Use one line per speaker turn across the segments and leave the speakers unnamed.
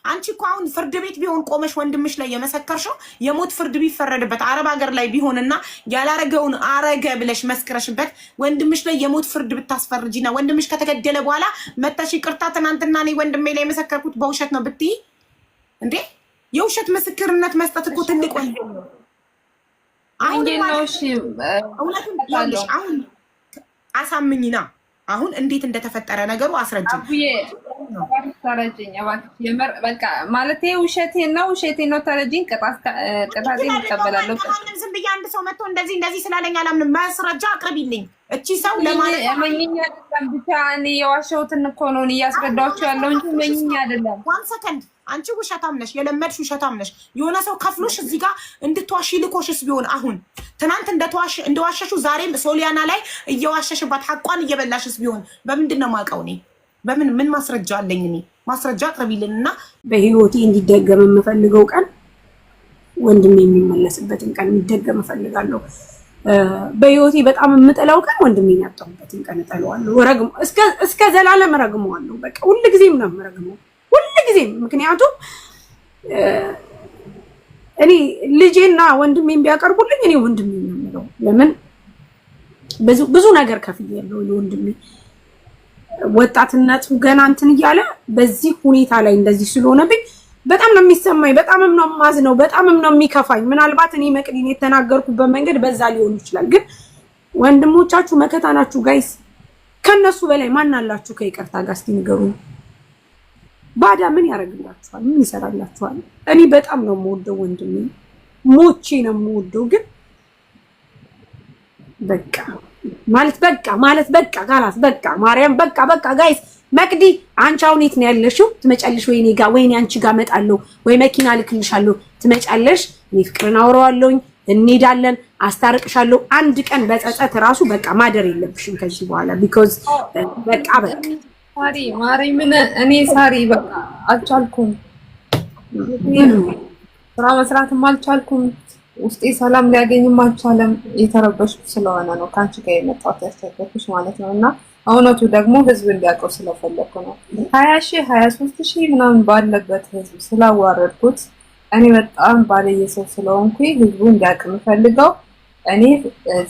አንቺ እኮ አሁን ፍርድ ቤት ቢሆን ቆመሽ ወንድምሽ ላይ የመሰከርሽው የሞት ፍርድ ቢፈረድበት አረብ ሀገር ላይ ቢሆንና ያላረገውን አረገ ብለሽ መስክረሽበት ወንድምሽ ላይ የሞት ፍርድ ብታስፈርጂና ወንድምሽ ከተገደለ በኋላ መታሽ ይቅርታ ትናንትና እኔ ወንድሜ ላይ የመሰከርኩት በውሸት ነው ብትይ እንዴ? የውሸት ምስክርነት መስጠት እኮ ትልቅ ወንጀል ነው። አሁን ነው እሺ፣ አሁን አሳምኝና አሁን እንዴት እንደተፈጠረ ነገሩ አስረጅኝ።
አቡዬ ተረጅኝ እባክሽ። የምር በቃ ማለት ውሸቴን ነው ተረጅኝ። ቅጣቴን እቀበላለሁ።
ዝም ብዬ አንድ ሰው መጥቶ እንደዚህ ስላለኝ አላምንም። ማስረጃ አቅርቢልኝ። እቺ ሰው ለማለት
መኝኛ አይደለም ብቻ እኔ የዋሸሁትን እኮ ነው እያስረዳችሁ ያለው እንጂ መኝኛ አይደለም።
ዋን ሰከንድ አንቺ ውሸታም ነሽ፣ የለመድሽ ውሸታም ነሽ። የሆነ ሰው ከፍሎሽ እዚህ ጋር እንድትዋሺ ልኮሽስ ቢሆን አሁን ትናንት እንደዋሸሽው ዛሬም ሶሊያና ላይ እየዋሸሽባት ሐቋን እየበላሽስ ቢሆን በምንድን ነው የማውቀው እኔ? ምን ማስረጃ አለኝ እኔ? ማስረጃ አቅርቢልንና
በህይወቴ እንዲደገም የምፈልገው ቀን ወንድሜ የሚመለስበትን ቀን እንዲደገም እፈልጋለሁ። በህይወቴ በጣም የምጠላው ቀን ወንድሜን ያጣሁበትን ቀን እጠላዋለሁ። እስከ ዘላለም እረግመዋለሁ። በቃ ሁልጊዜም ነው የምረግመው፣ ሁልጊዜም። ምክንያቱም እኔ ልጄና ወንድሜን ቢያቀርቡልኝ እኔ ወንድሜን ነው የምለው። ለምን ብዙ ነገር ከፍያለሁ ለወንድሜ። ወጣትነቱ ገና እንትን እያለ በዚህ ሁኔታ ላይ እንደዚህ ስለሆነብኝ በጣም ነው የሚሰማኝ፣ በጣምም ነው የማዝነው፣ በጣምም ነው የሚከፋኝ። ምናልባት እኔ መቅዲን የተናገርኩበት መንገድ በዛ ሊሆን ይችላል። ግን ወንድሞቻችሁ መከታ ናችሁ ጋይስ። ከነሱ በላይ ማን አላችሁ? ከይቅርታ ጋር እስቲ ንገሩኝ። ባዳ ምን ያደርግላችኋል? ምን ይሰራላችኋል? እኔ በጣም ነው የምወደው ወንድሜ፣ ሞቼ ነው የምወደው። ግን በቃ ጋላስ በቃ ማርያም በቃ ጋይስ። መቅዲ አንቺ አሁን የት ነው ያለሽው? ትመጫለሽ ወይ እኔ ጋር? ወይ እኔ አንቺ ጋር እመጣለሁ፣ ወይ መኪና ልክልሻለሁ፣ ትመጫለሽ። እኔ ፍቅርን አውራዋለሁኝ፣ እንሄዳለን፣ አስታርቅሻለሁ። አንድ ቀን በጸጸት ራሱ በቃ ማደር የለብሽም ከዚህ በኋላ ቢኮዝ በቃ
ማሪ ምን እኔ ሳሪ በቃ አልቻልኩም፣ ስራ መስራትም አልቻልኩም፣ ውስጤ ሰላም ሊያገኝም አልቻለም። የተረበሽኩ ስለሆነ ነው ከአንቺ ጋር የመጣሁት ያስቸገርኩሽ ማለት ነው። እና እውነቱ ደግሞ ህዝብ እንዲያውቀው ስለፈለኩ ነው። 20,000 23,000 ምናምን ባለበት ህዝብ ስላዋረድኩት እኔ በጣም ባለየ ሰው ስለሆንኩኝ ህዝቡ እንዲያውቅ የምፈልገው እኔ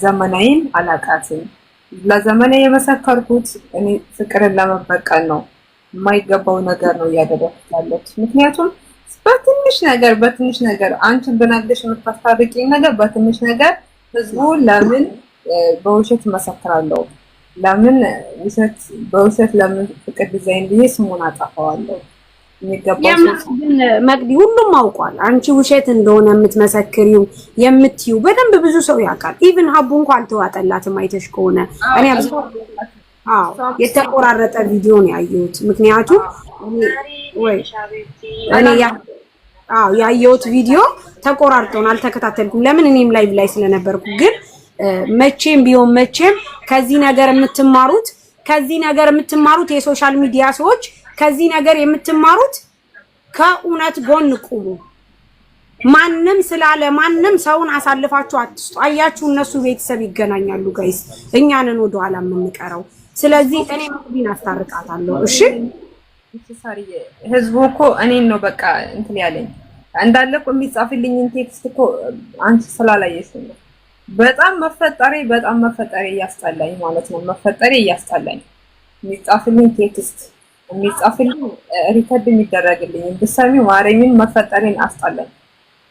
ዘመናዊን አላቃትም። ለዘመኔ የመሰከርኩት እኔ ፍቅርን ለመበቀል ነው። የማይገባው ነገር ነው እያደረኩት ያለሁት። ምክንያቱም በትንሽ ነገር አንቺን ብነግርሽ የምታስታርቂኝ ነገር በትንሽ ነገር ህዝቡ ለምን በውሸት መሰክራለሁ? ለምን በውሸት ለምን ፍቅር ዲዛይን ብዬ ስሙን አጠፋዋለሁ?
መቅዲ ሁሉም አውቋል አንቺ ውሸት እንደሆነ የምትመሰክሪው የምትዩ በደንብ ብዙ ሰው ያውቃል። ኢቭን ሀቡ እንኳን አልተዋጠላትም። አይተሽ ከሆነ እኔ የተቆራረጠ ቪዲዮ ነው ያየሁት። ምክንያቱም ያየሁት ቪዲዮ ተቆራርጦን አልተከታተልኩም። ለምን እኔም ላይቭ ላይ ስለነበርኩ። ግን መቼም ቢሆን ከዚህ ነገር የምትማሩት የሶሻል ሚዲያ ሰዎች ከዚህ ነገር የምትማሩት ከእውነት ጎን ቁሙ። ማንም ስላለ ማንም ሰውን አሳልፋችሁ አትስጡ። አያችሁ እነሱ ቤተሰብ ይገናኛሉ ጋይስ፣ እኛንን ወደ ኋላ የምንቀረው። ስለዚህ እኔ መቅዲን አስታርቃታለሁ። እሺ
ሳሪዬ፣ ህዝቡ እኮ እኔን ነው በቃ እንትን ያለኝ እንዳለ እኮ የሚጻፍልኝን ቴክስት እኮ አንቺ ስላላየሽ ነው። በጣም መፈጠሬ እያስጠላኝ ማለት ነው። መፈጠሬ እያስጠላኝ የሚጻፍልኝ ቴክስት የሚጻፍልኝ ሪከርድ የሚደረግልኝ ብሰሚው ማርያምን መፈጠሬን አስጠላኝ።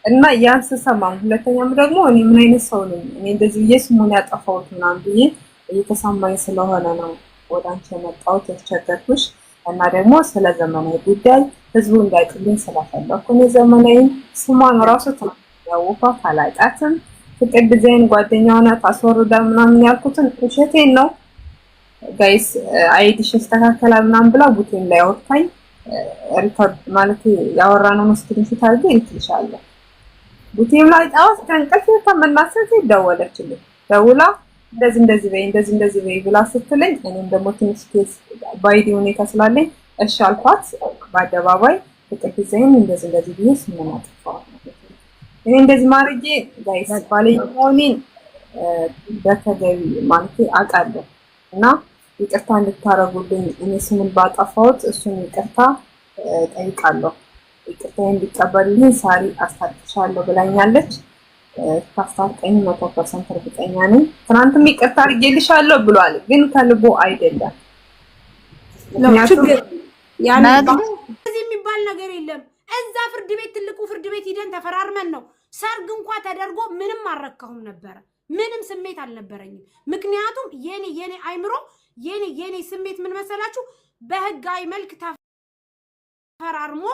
እና ያን ስሰማም ሁለተኛም ደግሞ እኔ ምን አይነት ሰው ነኝ እኔ እንደዚህ ብዬ ስሙን ያጠፋሁት ምናምን ብዬ እየተሰማኝ ስለሆነ ነው ወደ አንቺ የመጣሁት ያስቸገርኩሽ። እና ደግሞ ስለ ዘመናዊ ጉዳይ ህዝቡ እንዳይጥልኝ ስለፈለኩ እኔ ዘመናዊን ስሟን ራሱ ያወፋት አላውቃትም። ፍቅር ዲዛይን ጓደኛዋ ናት አስወርዳ ምናምን ያልኩትን ውሸቴን ነው ጋይስ። አይዲሽ ተስተካከለ ምናምን ብላ ቡቴን ላይ አወጣኝ። ሪከርድ ማለት ያወራነው ስክሪንሾት አድርጌ እንትልሻለሁ። ቡቴን ላይ ጣውስ ከንቀልፍ ተመናሰት ደወለችልኝ። ደውላ እንደዚህ በይ ብላ ስትለኝ እኔም ደግሞ ትንሽ ኬስ ባይዲ ሁኔታ ስላለኝ እሺ አልኳት። በአደባባይ ፍቅር ዲዛይን እንደዚህ ብዬ ስሙን አጥፋው። እኔ እንደዚህ ማርጌ ጋይስ ባለኝውን በተገቢ ማለት አውቃለሁ እና ይቅርታ እንድታረጉልኝ እኔ ስሙን ባጠፋሁት እሱን ይቅርታ ጠይቃለሁ። ይቅርታ እንዲቀበልልኝ ሳሪ አስታጥቻለሁ ብላኛለች። ታስታርቀኝ 100% እርግጠኛ ነኝ። ትናንትም ይቅርታ አድርጌልሻለሁ ብሏል፣ ግን ከልቦ አይደለም።
እዚህ የሚባል ነገር የለም። እዛ ፍርድ ቤት ትልቁ ፍርድ ቤት ሂደን ተፈራርመን ነው። ሰርግ እንኳን ተደርጎ ምንም አልረካሁም ነበረ። ምንም ስሜት አልነበረኝም። ምክንያቱም የኔ አይምሮ የኔ ስሜት ምን መሰላችሁ? በህጋዊ መልክ ተፈራርሞ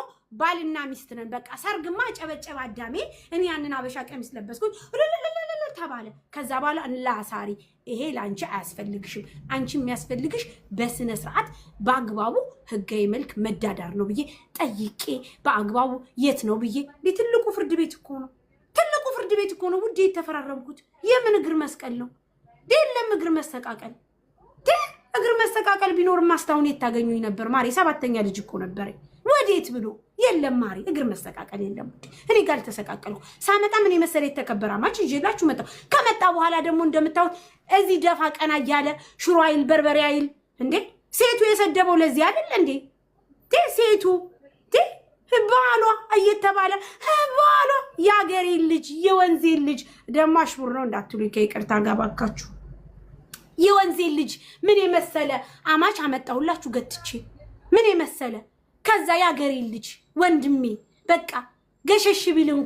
ባልና ሚስት ነን። በቃ ሰርግማ ጨበጨባ አዳሜ። እኔ ያንን አበሻ ቀሚስ ለበስኩኝ ተባለ። ከዛ በኋላ ላሳሪ ይሄ ላንቺ አያስፈልግሽም፣ አንቺ የሚያስፈልግሽ በስነ ስርዓት በአግባቡ ህጋዊ መልክ መዳዳር ነው ብዬ ጠይቄ በአግባቡ የት ነው ብዬ ትልቁ ፍርድ ቤት እኮ ነው። ትልቁ ፍርድ ቤት እኮ ነው ውዴ የተፈራረምኩት። የምን እግር መስቀል ነው? ደለም እግር መስተቃቀል እግር መስተቃቀል ቢኖር ማስታውን የታገኙኝ ነበር። ማሪ 7ኛ ልጅ እኮ ነበር። ወዴት ብሎ የለም ማሪ እግር መስተቃቀል የለም። እኔ ጋር ተሰቃቀልኩ። ሳመጣ ምን የመሰለ የተከበረ ማች ይዤላችሁ መጣ። ከመጣ በኋላ ደግሞ እንደምታውቁት እዚህ ደፋ ቀና ያለ ሽሮ አይል በርበሬ አይል እንዴ። ሴቱ የሰደበው ለዚህ አይደል እንዴ? ሴቱ ባሏ እየተባለ ባሏ ያገሬ ልጅ የወንዜ ልጅ ደግሞ አሽሙር ነው እንዳትሉ ከይቅርታ ጋር ባካችሁ። የወንዜ ልጅ ምን የመሰለ አማች አመጣሁላችሁ ገትቼ ምን የመሰለ። ከዛ ያገሬ ልጅ ወንድሜ በቃ ገሸሽ ቢልም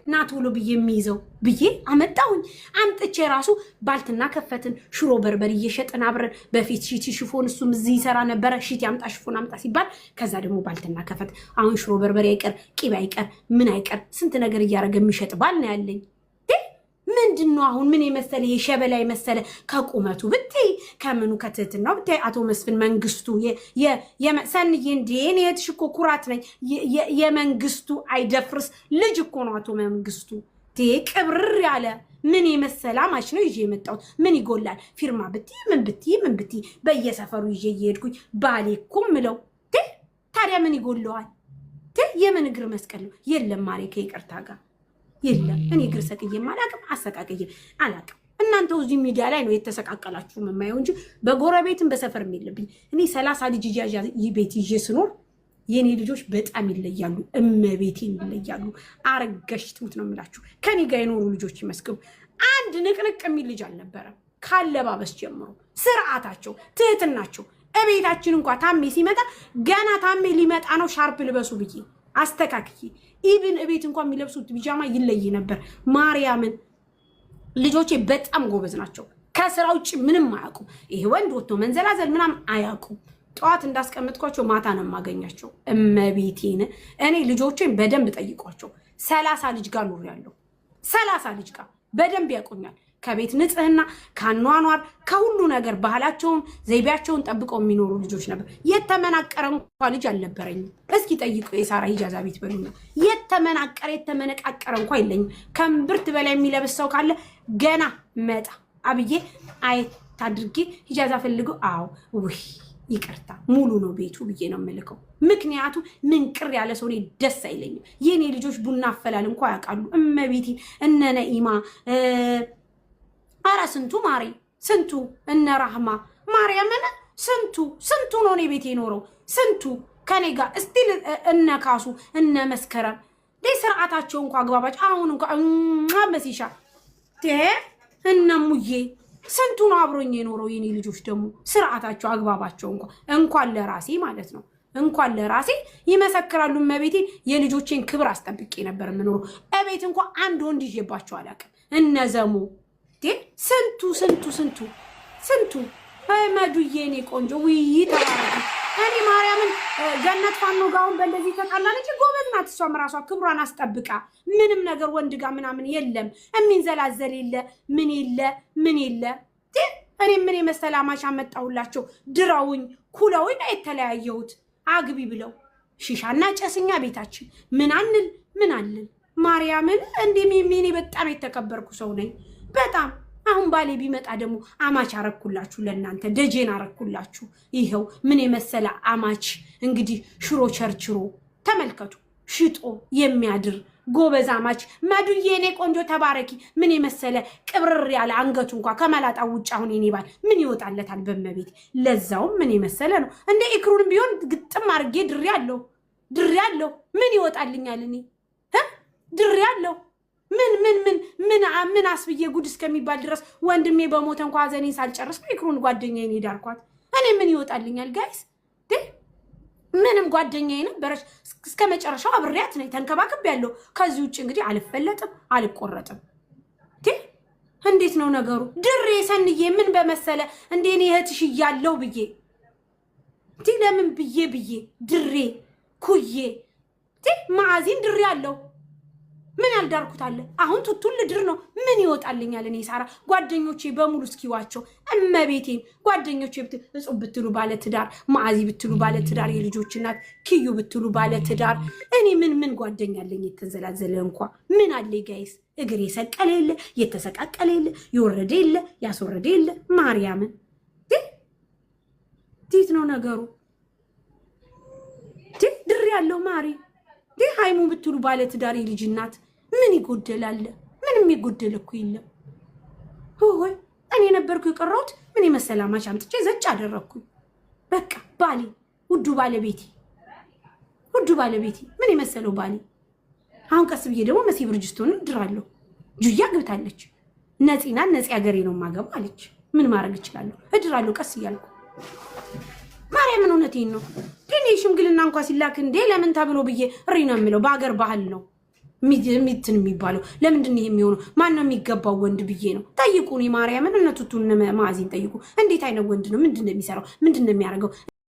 ናቶሎ ብዬ የሚይዘው ብዬ አመጣሁኝ። አምጥቼ ራሱ ባልትና ከፈትን። ሽሮ በርበሬ እየሸጥን አብረን በፊት ሺቲ ሽፎን እሱም እዚህ ይሰራ ነበረ። ሺቲ አምጣ ሽፎን አምጣ ሲባል ከዛ ደግሞ ባልትና ከፈት። አሁን ሽሮ በርበሬ አይቀር ቂቤ አይቀር ምን አይቀር ስንት ነገር እያደረገ የሚሸጥ ባል ነው ያለኝ። ምንድነው አሁን ምን የመሰለ የሸበላ የመሰለ ከቁመቱ ብታይ ከምኑ ከትህትናው ብታይ አቶ መስፍን መንግስቱ የሰንዬ እንዴን የትሽ እኮ ኩራት ነኝ። የመንግስቱ አይደፍርስ ልጅ እኮ ነው አቶ መንግስቱ። ቅብርር ያለ ምን የመሰለ አማች ነው ይዤ የመጣሁት። ምን ይጎላል? ፊርማ ብትይ ምን ብትይ በየሰፈሩ ይዤ እየሄድኩኝ ባሌ እኮ ምለው ታዲያ ምን ይጎለዋል? የምን እግር መስቀል ነው? የለም ማሬ ከይቅርታ ጋር የለም። እኔ እግር ሰቅዬም አላቅም አሰቃቀዬም አላቅም። እናንተው እዚህ ሚዲያ ላይ ነው የተሰቃቀላችሁ የማየው እንጂ በጎረቤትም በሰፈርም የለብኝ። እኔ 30 ልጅ ቤት ይዤ ስኖር የኔ ልጆች በጣም ይለያሉ። እመቤቴን ይለያሉ። አረጋሽ ትሙት ነው የምላችሁ። ከኔ ጋር የኖሩ ልጆች ይመስክሩ። አንድ ንቅንቅ የሚል ልጅ አልነበረም። ካለባበስ ጀምሮ ስርዓታቸው፣ ትህትናቸው። እቤታችን እንኳን ታሜ ሲመጣ ገና ታሜ ሊመጣ ነው ሻርፕ ልበሱ ብዬ አስተካክዬ ኢብን እቤት እንኳን የሚለብሱት ቢጃማ ይለይ ነበር። ማርያምን ልጆቼ በጣም ጎበዝ ናቸው። ከስራ ውጭ ምንም አያውቁም። ይሄ ወንድ ወጥቶ መንዘላዘል ምናምን አያውቁም። ጠዋት እንዳስቀምጥኳቸው ማታ ነው የማገኛቸው። እመቤቴን እኔ ልጆቼን በደንብ ጠይቋቸው። 30 ልጅ ጋር ኖሬያለሁ። 30 ልጅ ጋር በደንብ ያውቁኛል። ከቤት ንጽህና ከአኗኗር ከሁሉ ነገር ባህላቸውን ዘይቤያቸውን ጠብቀው የሚኖሩ ልጆች ነበር። የተመናቀረ እንኳን ልጅ አልነበረኝም። እስኪ ጠይቁ የሳራ ሂጃዛ ቤት በሉና የተመነቃቀረ እንኳን የለኝም። ከእምብርት በላይ የሚለብስ ሰው ካለ ገና መጣ አብዬ አየት አድርጌ ሂጃዛ ፈልጎ አዎ ውይ ይቅርታ ሙሉ ነው ቤቱ ብዬ ነው የምልከው። ምክንያቱ ምን ቅር ያለ ሰው እኔ ደስ አይለኝም። የኔ ልጆች ቡና አፈላል እንኳን ያውቃሉ። እመቤቴ እነ ነኢማ አራ ስንቱ ማሪ ስንቱ እነ ራህማ ማርያምን ስንቱ ነው እኔ ቤት የኖረው ስንቱ ከኔ ጋር እስቲል እነ ካሱ እነ መስከረም ለስርዓታቸው እንኳን አግባባች። አሁን እንኳን መስይሻ እነ ሙዬ ስንቱ ነው አብሮኝ የኖረው። የኔ ልጆች ደግሞ ስርዓታቸው አግባባቸው እንኳን ለራሴ ማለት ነው እንኳን ለራሴ ይመሰክራሉ። እመቤቴ የልጆቼን ክብር አስጠብቄ ነበር የምኖረው። እቤት እንኳን አንድ ወንድ ይዤባቸው አላውቅም። እነዘሙ ስንቱ መዱዬ እኔ ቆንጆ ውይ ተባረክ። እኔ ማርያምን ገነት ፋኖ ጋውን በእንደዚህ ተጣላነች። ጎበዝ ናት እሷም ራሷ ክብሯን አስጠብቃ ምንም ነገር ወንድ ጋር ምናምን የለም የሚንዘላዘል የለ ምን የለ። እኔ ምን የመሰለ አማች አመጣሁላቸው። ድራውኝ ኩለውኝ የተለያየሁት አግቢ ብለው ሺሻና ጨስኛ ቤታችን ምን አንል ማርያምን እንደሚሜኔ በጣም የተከበርኩ ሰው ነኝ በጣም። አሁን ባሌ ቢመጣ ደግሞ አማች አረኩላችሁ፣ ለእናንተ ደጄን አረኩላችሁ። ይሄው ምን የመሰለ አማች እንግዲህ ሽሮ ቸርችሮ ተመልከቱ፣ ሽጦ የሚያድር ጎበዝ አማች መዱዬ እኔ ቆንጆ ተባረኪ። ምን የመሰለ ቅብርር ያለ አንገቱ እንኳን ከመላጣው ውጭ አሁን የኔ ባል ምን ይወጣለታል በመቤት። ለዛውም ምን የመሰለ ነው እንደ ኢክሩን ቢሆን ግጥም አርጌ ድሬ አለው ድሬ ያለው ምን ይወጣልኛል? እኔ ድሬ ያለው ምን አስብዬ ጉድ እስከሚባል ድረስ ወንድሜ በሞተ እንኳን ሐዘኔን ሳልጨርስ ይክሩን ጓደኛዬን ሄዳልኳት። እኔ ምን ይወጣልኛል ጋይስ? ምንም ጓደኛዬ ነበረች እስከ መጨረሻው አብሬያት ነኝ ተንከባክቤያለሁ። ከዚህ ውጭ እንግዲህ አልፈለጥም አልቆረጥም። እንዴት ነው ነገሩ? ድሬ ሰንዬ ምን በመሰለ እንዴ እኔ እህትሽ እያለሁ ብዬ ለምን ብዬ ድሬ ኩዬ ማዕዚን ድሬ ያለው ምን ያልዳርኩት አለ? አሁን ቱቱን ልድር ነው። ምን ይወጣልኛል? እኔ ሳራ ጓደኞቼ በሙሉ እስኪዋቸው እመቤቴን ጓደኞቼ እጹብ ብትሉ ባለ ትዳር፣ ማዕዚ ብትሉ ባለ ትዳር የልጆች እናት፣ ኪዩ ብትሉ ባለ ትዳር፣ እኔ ምን ጓደኛለኝ? የተንዘላዘለ እንኳ ምን አለ ጋይስ? እግር የሰቀለ የለ የተሰቃቀለ የለ የወረደ የለ ያስወረደ የለ ማርያምን ዲት ነው ነገሩ። ድሬ ያለው ማሪ ሃይሙ ብትሉ ባለ ትዳር የልጅ እናት ምን ይጎደላል? ምንም ይጎደል እኮ የለም። ሆይ እኔ ነበርኩ የቀረሁት ምን የመሰላማች አምጥቼ ዘጭ አደረኩኝ። በቃ ባሌ ውዱ ባለቤቴ ምን የመሰለው ባሌ። አሁን ቀስ ብዬ ደግሞ መሲ ብርጅስቶን እድራለሁ። ጁያ ግብታለች። ነፂና ነፂ ሀገሬ ነው ማገባ አለች። ምን ማድረግ እችላለሁ? እድራለሁ ቀስ እያልኩ ማርያምን እውነቴን ነው። ግን ሽምግልና እንኳን ሲላክ እንዴ ለምን ተብሎ ብዬ እሪ ነው የምለው። በሀገር ባህል ነው ሚትን የሚባለው። ለምንድን ነው የሚሆነው? ማን ነው የሚገባው ወንድ ብዬ ነው። ጠይቁ። ማርያምን እነቱቱን ማዕዚን ጠይቁ። እንዴት አይነት ወንድ ነው? ምንድን ነው የሚሰራው? ምንድን ነው የሚያደርገው?